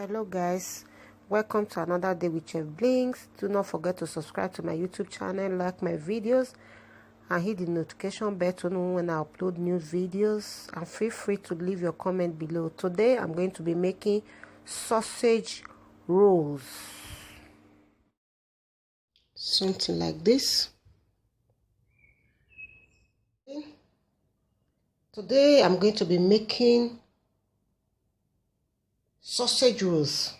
Hello guys, welcome to another day with Chef Blinks. Do not forget to subscribe to my YouTube channel, like my videos, and hit the notification bell to know when I upload new videos, and feel free to leave your comment below. Today I'm going to be making sausage rolls, something like this. Today I'm going to be making sausage rolls,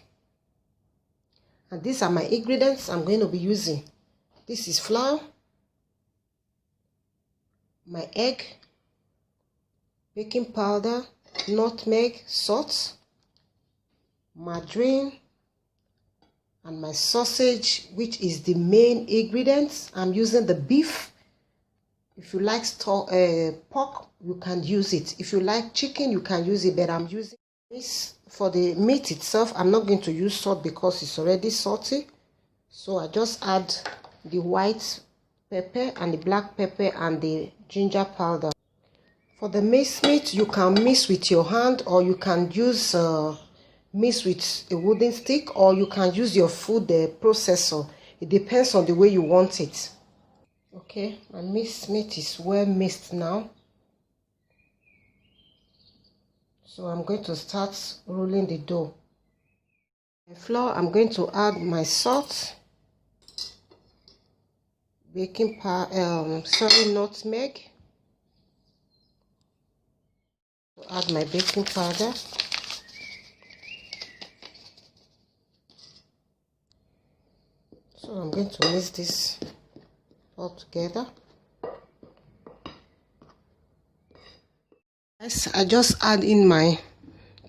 and these are my ingredients I'm going to be using. This is flour, my egg, baking powder, nutmeg, salt, margarine, and my sausage, which is the main ingredients. I'm using the beef. If you like pork, you can use it. If you like chicken, you can use it, but I'm using this for the meat itself. I'm not going to use salt because it's already salty, so I just add the white pepper and the black pepper and the ginger powder. For the minced meat, you can mix with your hand, or you can use mix with a wooden stick, or you can use your food processor. It depends on the way you want it. Okay, my minced meat is well mixed now. So I'm going to start rolling the dough. The flour, I'm going to add my salt, baking powder, nutmeg. Add my baking powder. So I'm going to mix this all together. I just add in my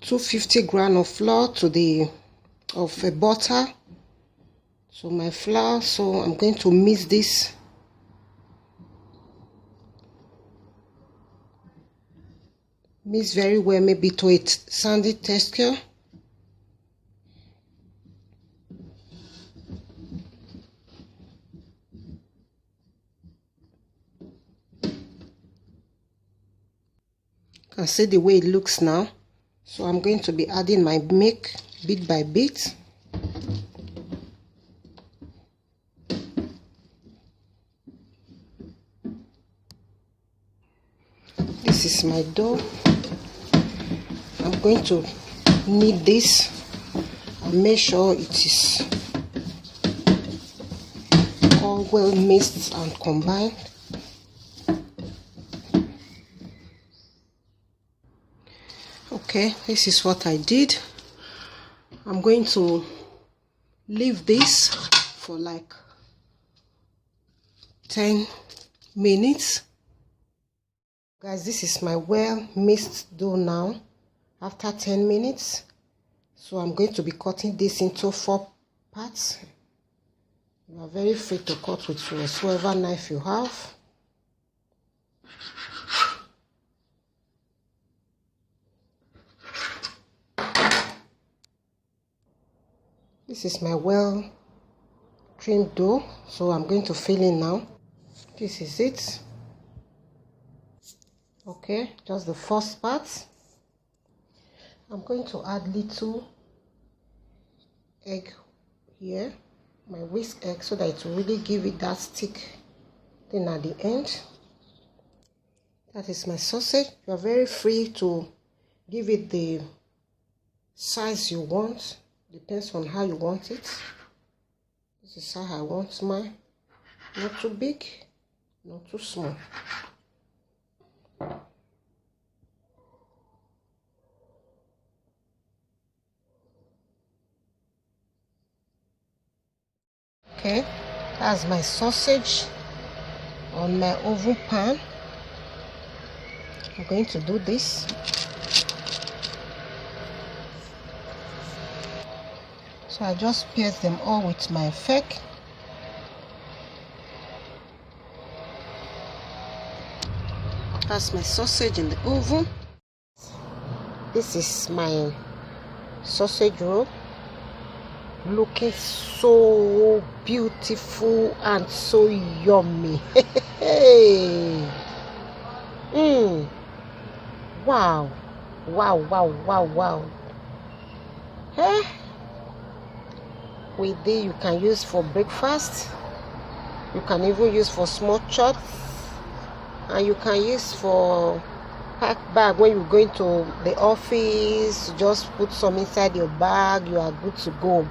250 grams of flour to butter to my flour. So I'm going to mix this. Mix very well, maybe to a sandy texture. You can see the way it looks now. So I'm going to be adding my milk bit by bit. This is my dough. I'm going to knead this and make sure it is all well mixed and combined. Okay, this is what I did. I'm going to leave this for like 10 minutes. Guys, this is my well mixed dough now after 10 minutes. So I'm going to be cutting this into 4 parts. You are very free to cut with whatsoever knife you have. This is my well creamed dough, so I'm going to fill in now. This is it. Okay, just the first part. I'm going to add little egg here, my whisk egg, so that it will really give it that stick thing at the end. That is my sausage. You are very free to give it the size you want. Depends on how you want it. This is how I want mine. Not too big, not too small. Okay, that's my sausage on my oven pan. I'm going to do this. So I just pierce them all with my fork. That's my sausage in the oven. This is my sausage roll, looking so beautiful and so yummy. Wow, wow, wow, wow, wow. with it, you can use for breakfast, you can even use for small chops, and you can use for pack bag when you're going to the office. Just put some inside your bag, you are good to go.